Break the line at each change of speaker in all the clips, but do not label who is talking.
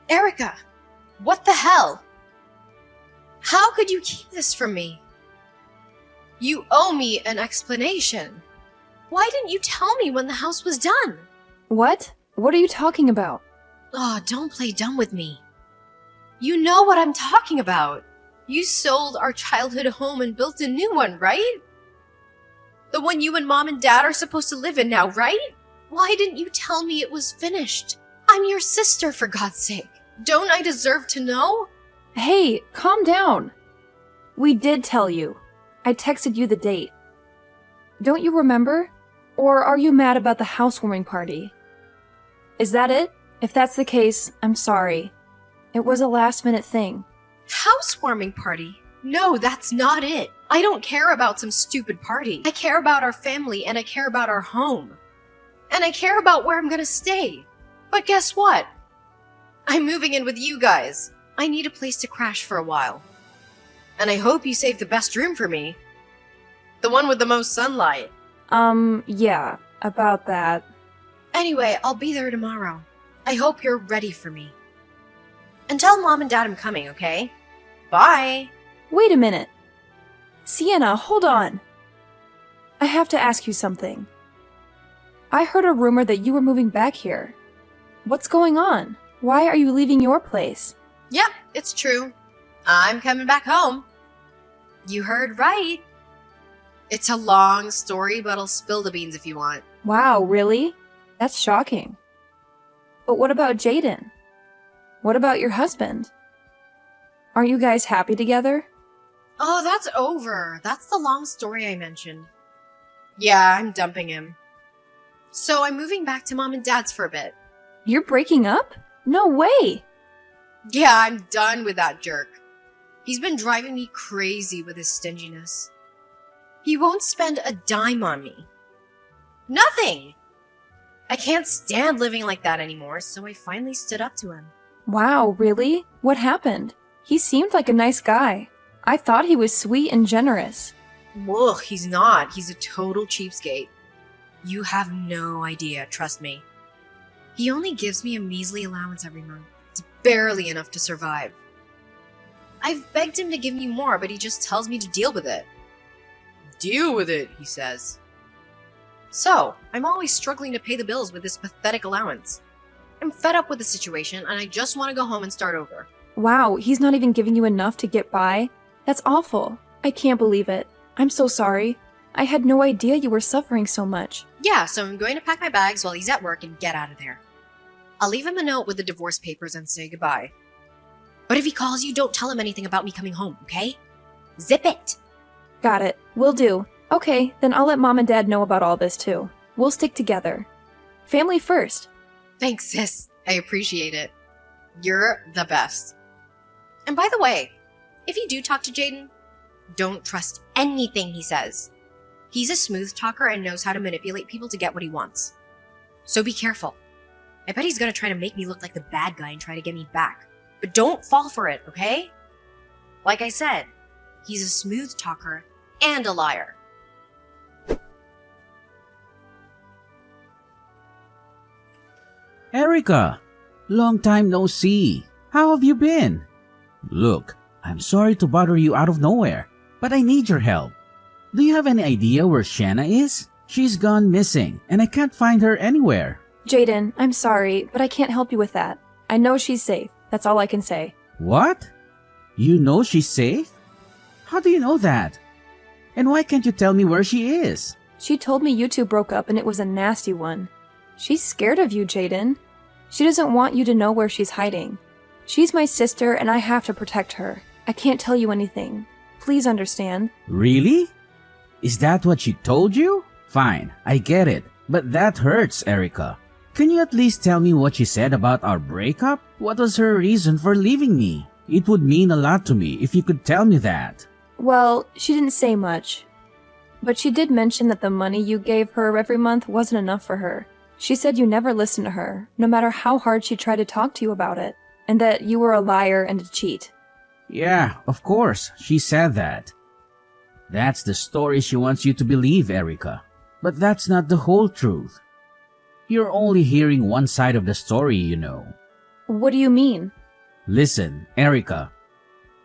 Erica, what the hell? How could you keep this from me? You owe me an explanation. Why didn't you tell me when the house was done?
What? What are you talking about?
Oh, don't play dumb with me. You know what I'm talking about. You sold our childhood home and built a new one, right? The one you and Mom and Dad are supposed to live in now, right? Why didn't you tell me it was finished? I'm your sister, for God's sake. Don't I deserve to know?
Hey, calm down. We did tell you. I texted you the date. Don't you remember? Or are you mad about the housewarming party? Is that it? If that's the case, I'm sorry. It was a last-minute thing.
Housewarming party? No, that's not it. I don't care about some stupid party. I care about our family and I care about our home. And I care about where I'm gonna stay. But guess what? I'm moving in with you guys. I need a place to crash for a while. And I hope you saved the best room for me. The one with the most sunlight.
Yeah, about that.
Anyway, I'll be there tomorrow. I hope you're ready for me. And tell Mom and Dad I'm coming, okay? Bye!
Wait a minute. Sienna, hold on. I have to ask you something. I heard a rumor that you were moving back here. What's going on? Why are you leaving your place?
Yep, it's true. I'm coming back home. You heard right. It's a long story, but I'll spill the beans if you want.
Wow, really? That's shocking. But what about Jaden? What about your husband? Aren't you guys happy together?
Oh, that's over. That's the long story I mentioned. Yeah, I'm dumping him. So I'm moving back to Mom and Dad's for a bit.
You're breaking up? No way!
Yeah, I'm done with that jerk. He's been driving me crazy with his stinginess. He won't spend a dime on me. Nothing! I can't stand living like that anymore, so I finally stood up to him.
Wow, really? What happened? He seemed like a nice guy. I thought he was sweet and generous.
Ugh, he's not. He's a total cheapskate. You have no idea, trust me. He only gives me a measly allowance every month. It's barely enough to survive. I've begged him to give me more, but he just tells me to deal with it. Deal with it, he says. So, I'm always struggling to pay the bills with this pathetic allowance. I'm fed up with the situation, and I just want to go home and start over.
Wow, he's not even giving you enough to get by? That's awful. I can't believe it. I'm so sorry. I had no idea you were suffering so much.
Yeah, so I'm going to pack my bags while he's at work and get out of there. I'll leave him a note with the divorce papers and say goodbye. But if he calls you, don't tell him anything about me coming home, okay? Zip it!
Got it. Will do. Okay, then I'll let Mom and Dad know about all this too. We'll stick together. Family first.
Thanks, sis. I appreciate it. You're the best. And by the way, if you do talk to Jaden, don't trust anything he says. He's a smooth talker and knows how to manipulate people to get what he wants. So be careful. I bet he's gonna try to make me look like the bad guy and try to get me back. But don't fall for it, okay? Like I said, he's a smooth talker and a liar.
Erica, long time no see. How have you been? Look, I'm sorry to bother you out of nowhere, but I need your help. Do you have any idea where Shanna is? She's gone missing, and I can't find her anywhere.
Jaden, I'm sorry, but I can't help you with that. I know she's safe. That's all I can say.
What? You know she's safe? How do you know that? And why can't you tell me where she is?
She told me you two broke up and it was a nasty one. She's scared of you, Jaden. She doesn't want you to know where she's hiding. She's my sister and I have to protect her. I can't tell you anything. Please understand.
Really? Is that what she told you? Fine, I get it. But that hurts, Erica. Can you at least tell me what she said about our breakup? What was her reason for leaving me? It would mean a lot to me if you could tell me that.
Well, she didn't say much. But she did mention that the money you gave her every month wasn't enough for her. She said you never listened to her, no matter how hard she tried to talk to you about it, and that you were a liar and a cheat.
Yeah, of course, she said that. That's the story she wants you to believe, Erica. But that's not the whole truth. You're only hearing one side of the story, you know.
What do you mean?
Listen, Erica.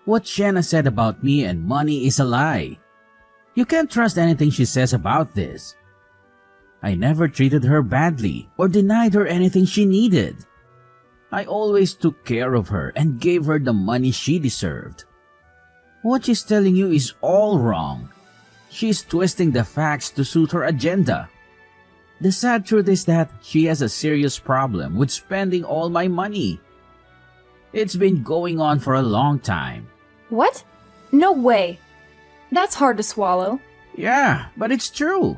What Shanna said about me and money is a lie. You can't trust anything she says about this. I never treated her badly or denied her anything she needed. I always took care of her and gave her the money she deserved. What she's telling you is all wrong. She's twisting the facts to suit her agenda. The sad truth is that she has a serious problem with spending all my money. It's been going on for a long time.
What? No way. That's hard to swallow.
Yeah, but it's true.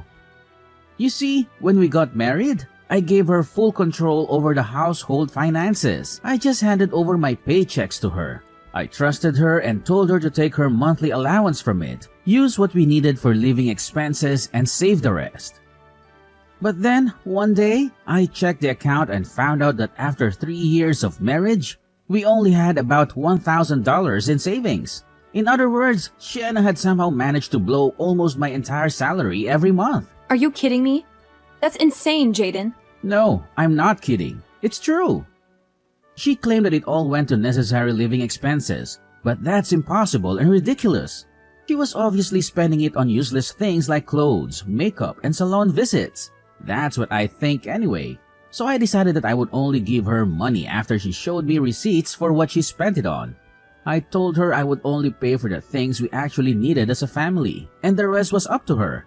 You see, when we got married, I gave her full control over the household finances. I just handed over my paychecks to her. I trusted her and told her to take her monthly allowance from it, use what we needed for living expenses, and save the rest. But then, one day, I checked the account and found out that after 3 years of marriage, we only had about $1,000 in savings. In other words, Shanna had somehow managed to blow almost my entire salary every month.
Are you kidding me? That's insane, Jaden.
No, I'm not kidding. It's true. She claimed that it all went to necessary living expenses, but that's impossible and ridiculous. She was obviously spending it on useless things like clothes, makeup, and salon visits. That's what I think anyway. So I decided that I would only give her money after she showed me receipts for what she spent it on. I told her I would only pay for the things we actually needed as a family, and the rest was up to her.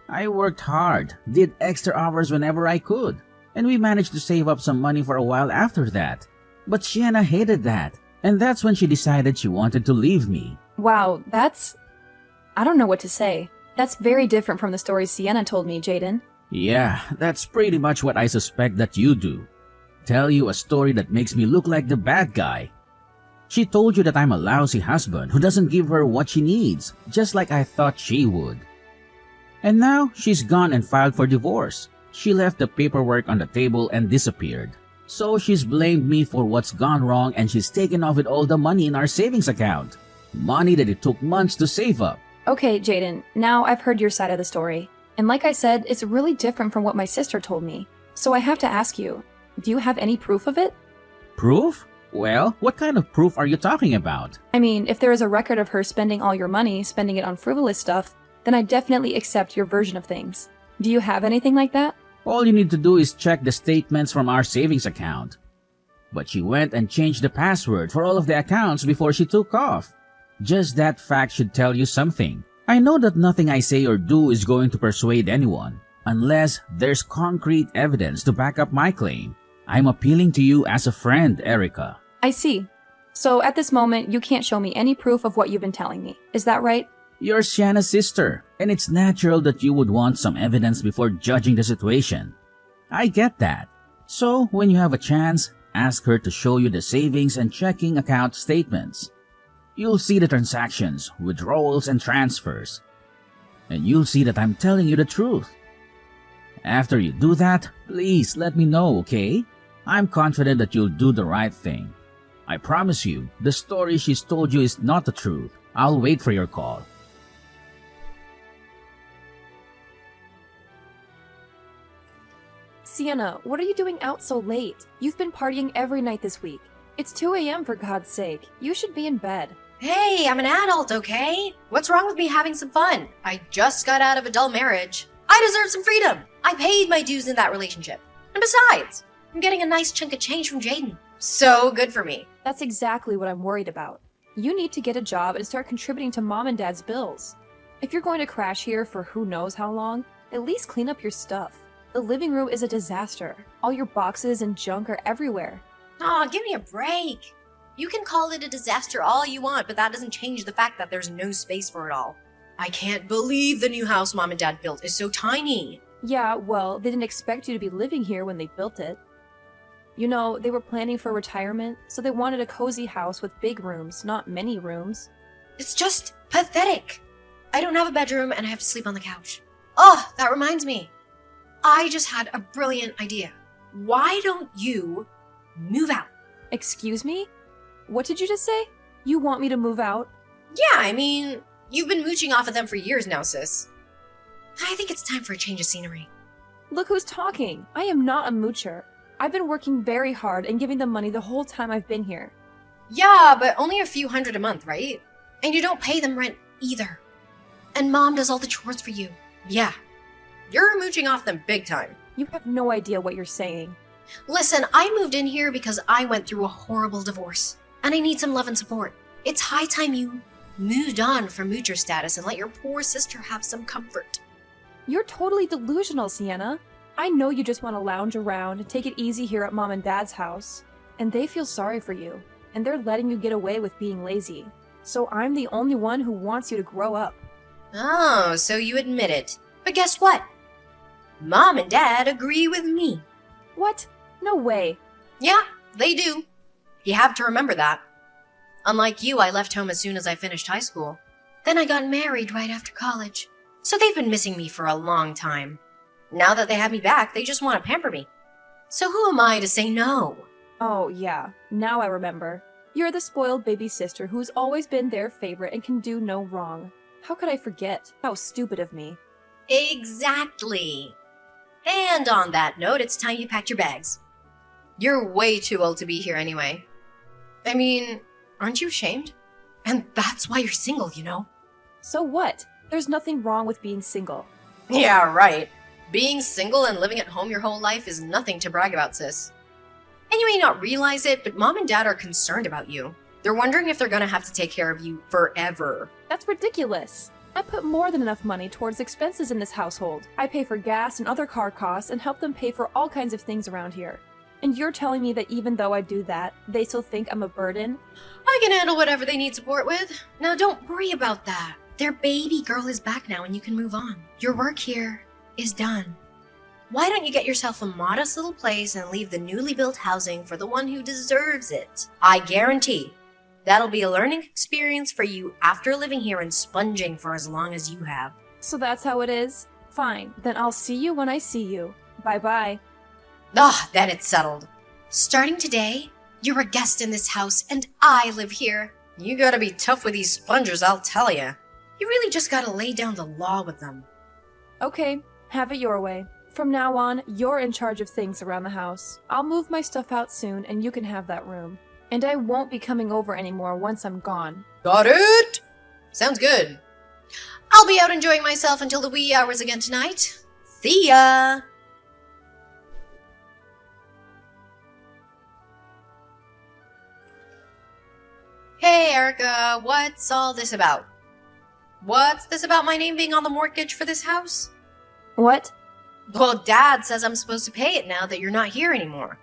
I worked hard, did extra hours whenever I could, and we managed to save up some money for a while after that. But Sienna hated that, and that's when she decided she wanted to leave me.
Wow, I don't know what to say. That's very different from the story Sienna told me, Jaden.
Yeah, that's pretty much what I suspect that you do. Tell you a story that makes me look like the bad guy. She told you that I'm a lousy husband who doesn't give her what she needs, just like I thought she would. And now she's gone and filed for divorce. She left the paperwork on the table and disappeared. So she's blamed me for what's gone wrong, and she's taken off with all the money in our savings account. Money that it took months to save up.
Okay, Jaden, now I've heard your side of the story. And like I said, it's really different from what my sister told me. So I have to ask you, do you have any proof of it?
Proof? Well, what kind of proof are you talking about?
I mean, if there is a record of her spending all your money, spending it on frivolous stuff, then I definitely accept your version of things. Do you have anything like that?
All you need to do is check the statements from our savings account. But she went and changed the password for all of the accounts before she took off. Just that fact should tell you something. I know that nothing I say or do is going to persuade anyone, unless there's concrete evidence to back up my claim. I'm appealing to you as a friend, Erica.
I see. So at this moment, you can't show me any proof of what you've been telling me. Is that right?
You're Shanna's sister, and it's natural that you would want some evidence before judging the situation. I get that. So, when you have a chance, ask her to show you the savings and checking account statements. You'll see the transactions, withdrawals, and transfers. And you'll see that I'm telling you the truth. After you do that, please let me know, okay? I'm confident that you'll do the right thing. I promise you, the story she's told you is not the truth. I'll wait for your call.
Sienna, what are you doing out so late? You've been partying every night this week. It's 2 a.m. for God's sake. You should be in bed.
Hey, I'm an adult, okay? What's wrong with me having some fun? I just got out of a dull marriage. I deserve some freedom. I paid my dues in that relationship. And besides, I'm getting a nice chunk of change from Jaden. So good for me.
That's exactly what I'm worried about. You need to get a job and start contributing to Mom and Dad's bills. If you're going to crash here for who knows how long, at least clean up your stuff. The living room is a disaster. All your boxes and junk are everywhere.
Aw, give me a break. You can call it a disaster all you want, but that doesn't change the fact that there's no space for it all. I can't believe the new house Mom and Dad built is so tiny.
Yeah, well, they didn't expect you to be living here when they built it. You know, they were planning for retirement, so they wanted a cozy house with big rooms, not many rooms.
It's just pathetic. I don't have a bedroom and I have to sleep on the couch. Oh, that reminds me. I just had a brilliant idea. Why don't you move out?
Excuse me? What did you just say? You want me to move out?
Yeah, I mean, you've been mooching off of them for years now, sis. I think it's time for a change of scenery.
Look who's talking. I am not a moocher. I I've been working very hard and giving them money the whole time I've been here.
Yeah, but only a few hundred a month, right? And you don't pay them rent either. And Mom does all the chores for you. Yeah, you're mooching off them big time.
You have no idea what you're saying.
Listen, I moved in here because I went through a horrible divorce, and I need some love and support. It's high time you moved on from moocher status and let your poor sister have some comfort.
You're totally delusional, Sienna. I know you just want to lounge around and take it easy here at Mom and Dad's house. And they feel sorry for you, and they're letting you get away with being lazy. So I'm the only one who wants you to grow up.
Oh, so you admit it. But guess what? Mom and Dad agree with me.
What? No way.
Yeah, they do. You have to remember that. Unlike you, I left home as soon as I finished high school. Then I got married right after college. So they've been missing me for a long time. Now that they have me back, they just want to pamper me. So who am I to say no?
Oh, yeah. Now I remember. You're the spoiled baby sister who's always been their favorite and can do no wrong. How could I forget? How stupid of me.
Exactly. And on that note, it's time you packed your bags. You're way too old to be here anyway. I mean, aren't you ashamed? And that's why you're single, you know?
So what? There's nothing wrong with being single.
Yeah, right. Being single and living at home your whole life is nothing to brag about, sis. And you may not realize it, but Mom and Dad are concerned about you. They're wondering if they're gonna have to take care of you forever.
That's ridiculous. I put more than enough money towards expenses in this household. I pay for gas and other car costs and help them pay for all kinds of things around here. And you're telling me that even though I do that, they still think I'm a burden?
I can handle whatever they need support with. Now don't worry about that. Their baby girl is back now and you can move on. Your work here is done. Why don't you get yourself a modest little place and leave the newly built housing for the one who deserves it? I guarantee that'll be a learning experience for you after living here and sponging for as long as you have.
So that's how it is? Fine, then I'll see you when I see you. Bye-bye.
Then it's settled. Starting today, you're a guest in this house and I live here. You gotta be tough with these spongers, I'll tell ya. You really just gotta lay down the law with them.
Okay, have it your way. From now on, you're in charge of things around the house. I'll move my stuff out soon and you can have that room. And I won't be coming over anymore once I'm gone.
Got it? Sounds good. I'll be out enjoying myself until the wee hours again tonight. See ya! Hey, Erica, what's all this about? What's this about my name being on the mortgage for this house?
What?
Well, Dad says I'm supposed to pay it now that you're not here anymore.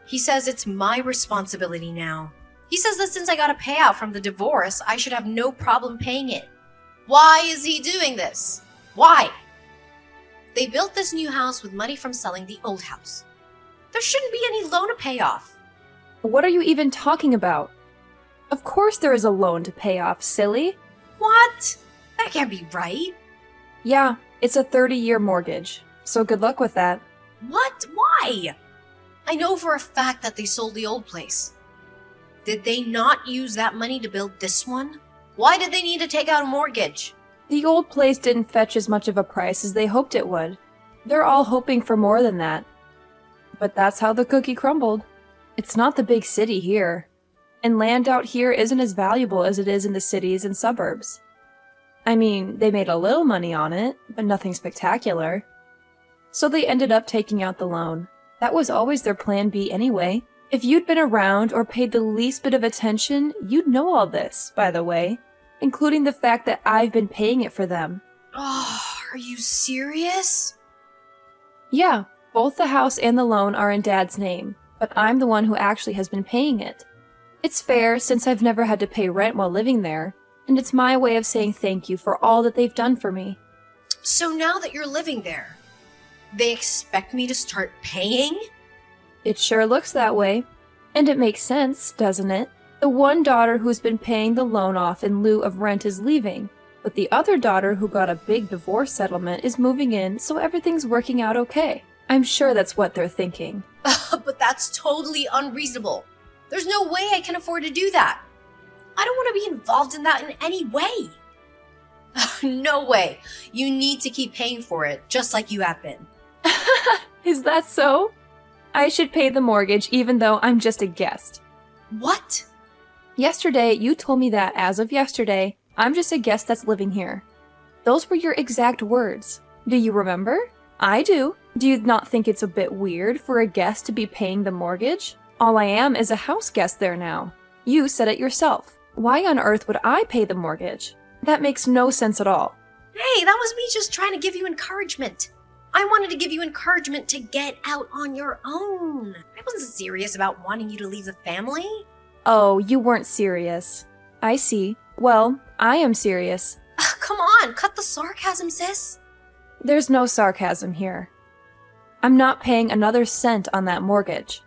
He says it's my responsibility now. He says that since I got a payout from the divorce, I should have no problem paying it. Why is he doing this? Why? They built this new house with money from selling the old house. There shouldn't be any loan to pay off.
What are you even talking about? Of course there is a loan to pay off, silly.
What? That can't be right.
Yeah, it's a 30-year mortgage. So good luck with that.
What? Why? I know for a fact that they sold the old place. Did they not use that money to build this one? Why did they need to take out a mortgage?
The old place didn't fetch as much of a price as they hoped it would. They're all hoping for more than that. But that's how the cookie crumbled. It's not the big city here. And land out here isn't as valuable as it is in the cities and suburbs. I mean, they made a little money on it, but nothing spectacular. So they ended up taking out the loan. That was always their plan B anyway. If you'd been around or paid the least bit of attention, you'd know all this, by the way, including the fact that I've been paying it for them.
Oh, are you serious?
Yeah, both the house and the loan are in Dad's name, but I'm the one who actually has been paying it. It's fair since I've never had to pay rent while living there, and it's my way of saying thank you for all that they've done for me.
So now that you're living there, they expect me to start paying?
It sure looks that way. And it makes sense, doesn't it? The one daughter who's been paying the loan off in lieu of rent is leaving, but the other daughter who got a big divorce settlement is moving in, so everything's working out okay. I'm sure that's what they're thinking.
But that's totally unreasonable. There's no way I can afford to do that. I don't want to be involved in that in any way. No way. You need to keep paying for it, just like you have been.
Is that so? I should pay the mortgage even though I'm just a guest.
What?
Yesterday, you told me that as of yesterday, I'm just a guest that's living here. Those were your exact words. Do you remember? I do. Do you not think it's a bit weird for a guest to be paying the mortgage? All I am is a house guest there now. You said it yourself. Why on earth would I pay the mortgage? That makes no sense at all.
Hey, that was me just trying to give you encouragement. I wanted to give you encouragement to get out on your own. I wasn't serious about wanting you to leave the family.
Oh, you weren't serious. I see. Well, I am serious.
Come on, cut the sarcasm, sis.
There's no sarcasm here. I'm not paying another cent on that mortgage.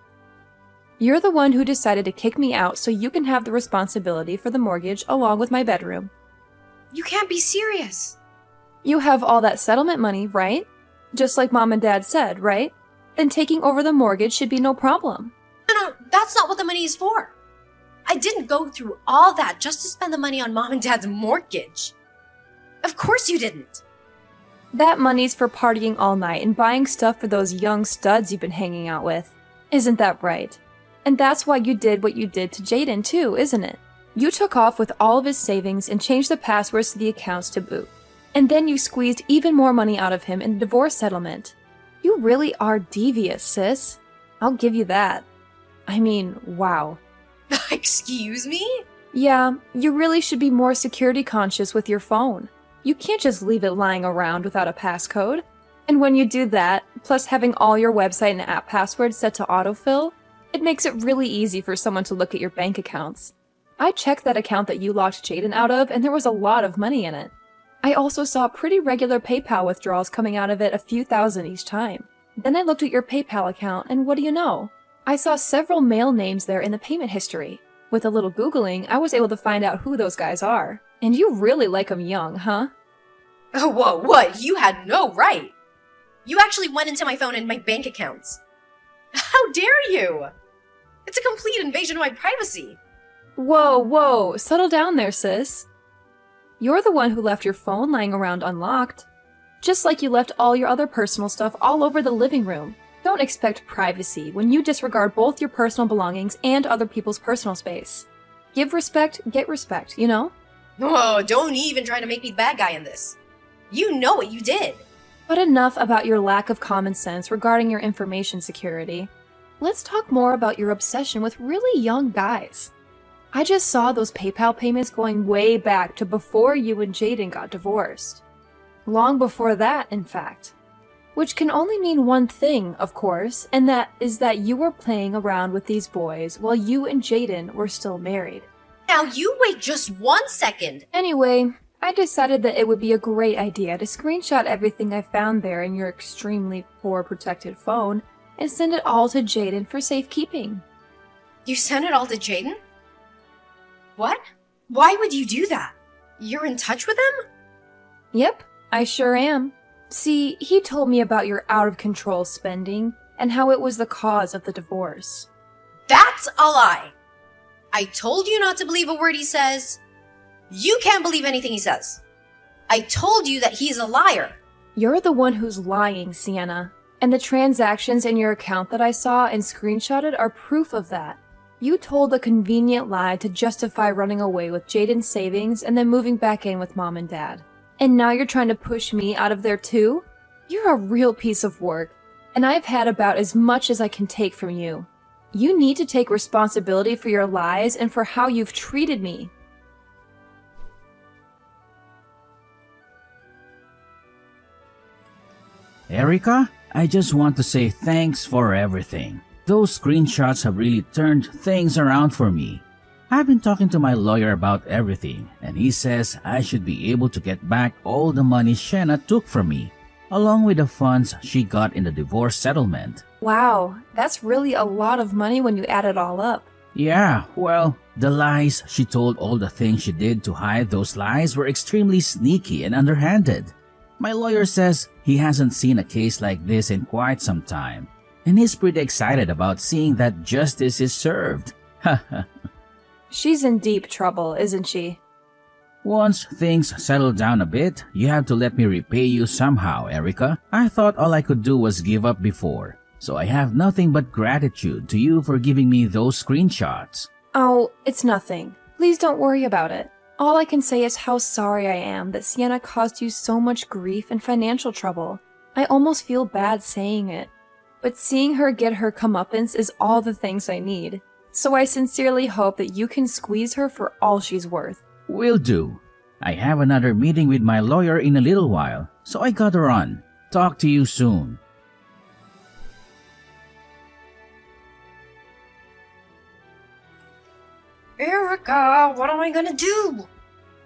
You're the one who decided to kick me out so you can have the responsibility for the mortgage along with my bedroom.
You can't be serious.
You have all that settlement money, right? Just like Mom and Dad said, right? Then taking over the mortgage should be no problem.
No, that's not what the money is for. I didn't go through all that just to spend the money on Mom and Dad's mortgage. Of course you didn't.
That money's for partying all night and buying stuff for those young studs you've been hanging out with. Isn't that right? And that's why you did what you did to Jaden too, isn't it? You took off with all of his savings and changed the passwords to the accounts to boot. And then you squeezed even more money out of him in the divorce settlement. You really are devious, sis. I'll give you that. I mean, wow.
Excuse me?
Yeah, you really should be more security conscious with your phone. You can't just leave it lying around without a passcode. And when you do that, plus having all your website and app passwords set to autofill, it makes it really easy for someone to look at your bank accounts. I checked that account that you locked Jaden out of, and there was a lot of money in it. I also saw pretty regular PayPal withdrawals coming out of it, a few thousand each time. Then I looked at your PayPal account, and what do you know? I saw several male names there in the payment history. With a little Googling, I was able to find out who those guys are. And you really like them young, huh?
Oh, whoa, what? You had no right. You actually went into my phone and my bank accounts. How dare you? It's a complete invasion of my privacy.
Whoa, settle down there, sis. You're the one who left your phone lying around unlocked. Just like you left all your other personal stuff all over the living room. Don't expect privacy when you disregard both your personal belongings and other people's personal space. Give respect, get respect, you know?
Oh, don't even try to make me the bad guy in this. You know what you did.
But enough about your lack of common sense regarding your information security. Let's talk more about your obsession with really young guys. I just saw those PayPal payments going way back to before you and Jaden got divorced. Long before that, in fact. Which can only mean one thing, of course, and that is that you were playing around with these boys while you and Jaden were still married.
Now you wait just 1 second.
Anyway, I decided that it would be a great idea to screenshot everything I found there in your extremely poor protected phone and send it all to Jaden for safekeeping.
You sent it all to Jaden? What? Why would you do that? You're in touch with him?
Yep, I sure am. See, he told me about your out-of-control spending and how it was the cause of the divorce.
That's a lie. I told you not to believe a word he says. You can't believe anything he says. I told you that he's a liar.
You're the one who's lying, Sienna. And the transactions in your account that I saw and screenshotted are proof of that. You told a convenient lie to justify running away with Jaden's savings and then moving back in with Mom and Dad. And now you're trying to push me out of there too? You're a real piece of work, and I've had about as much as I can take from you. You need to take responsibility for your lies and for how you've treated me.
Erica, I just want to say thanks for everything. Those screenshots have really turned things around for me. I've been talking to my lawyer about everything, and he says I should be able to get back all the money Shenna took from me, along with the funds she got in the divorce settlement.
Wow, that's really a lot of money when you add it all up.
Yeah, well, the lies she told, all the things she did to hide those lies were extremely sneaky and underhanded. My lawyer says he hasn't seen a case like this in quite some time, and he's pretty excited about seeing that justice is served.
She's in deep trouble, isn't she?
Once things settle down a bit, you have to let me repay you somehow, Erica. I thought all I could do was give up before. So I have nothing but gratitude to you for giving me those screenshots.
Oh, it's nothing. Please don't worry about it. All I can say is how sorry I am that Sienna caused you so much grief and financial trouble. I almost feel bad saying it. But seeing her get her comeuppance is all the thanks I need. So I sincerely hope that you can squeeze her for all she's worth.
Will do. I have another meeting with my lawyer in a little while, so I gotta run. Talk to you soon.
Erica, what am I gonna do?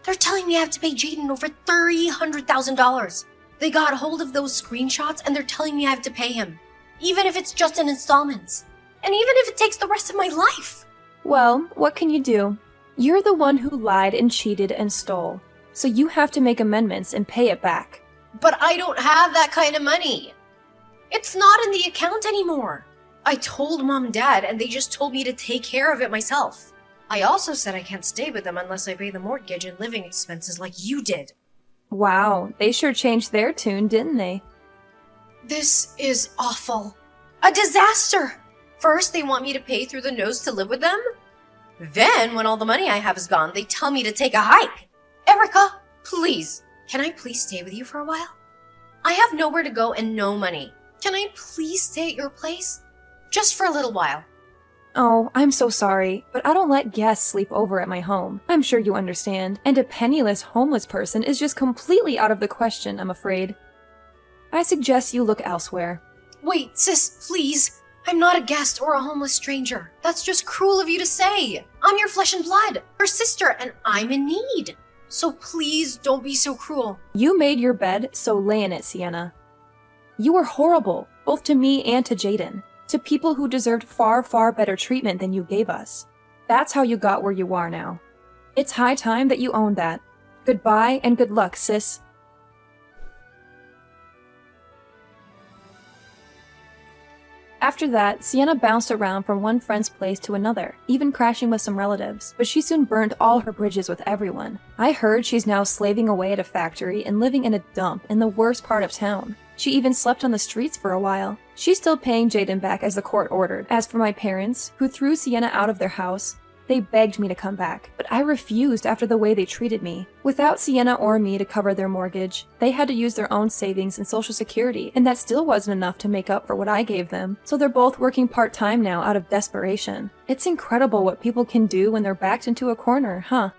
They're telling me I have to pay Jaden over $300,000. They got hold of those screenshots and they're telling me I have to pay him. Even if it's just in installments. And even if it takes the rest of my life.
Well, what can you do? You're the one who lied and cheated and stole. So you have to make amendments and pay it back.
But I don't have that kind of money. It's not in the account anymore. I told Mom and Dad and they just told me to take care of it myself. I also said I can't stay with them unless I pay the mortgage and living expenses like you did.
Wow, they sure changed their tune, didn't they?
This is awful. A disaster! First, they want me to pay through the nose to live with them. Then, when all the money I have is gone, they tell me to take a hike. Erica, please, can I please stay with you for a while? I have nowhere to go and no money. Can I please stay at your place? Just for a little while.
Oh, I'm so sorry, but I don't let guests sleep over at my home. I'm sure you understand. And a penniless homeless person is just completely out of the question, I'm afraid. I suggest you look elsewhere.
Wait, sis, please. I'm not a guest or a homeless stranger. That's just cruel of you to say. I'm your flesh and blood, your sister, and I'm in need. So please don't be so cruel.
You made your bed, so lay in it, Sienna. You were horrible, both to me and to Jaden. To people who deserved far, far better treatment than you gave us. That's how you got where you are now. It's high time that you owned that. Goodbye and good luck, sis. After that, Sienna bounced around from one friend's place to another, even crashing with some relatives, but she soon burned all her bridges with everyone. I heard she's now slaving away at a factory and living in a dump in the worst part of town. She even slept on the streets for a while. She's still paying Jaden back as the court ordered. As for my parents, who threw Sienna out of their house, they begged me to come back, but I refused after the way they treated me. Without Sienna or me to cover their mortgage, they had to use their own savings and social security, and that still wasn't enough to make up for what I gave them, so they're both working part-time now out of desperation. It's incredible what people can do when they're backed into a corner, huh?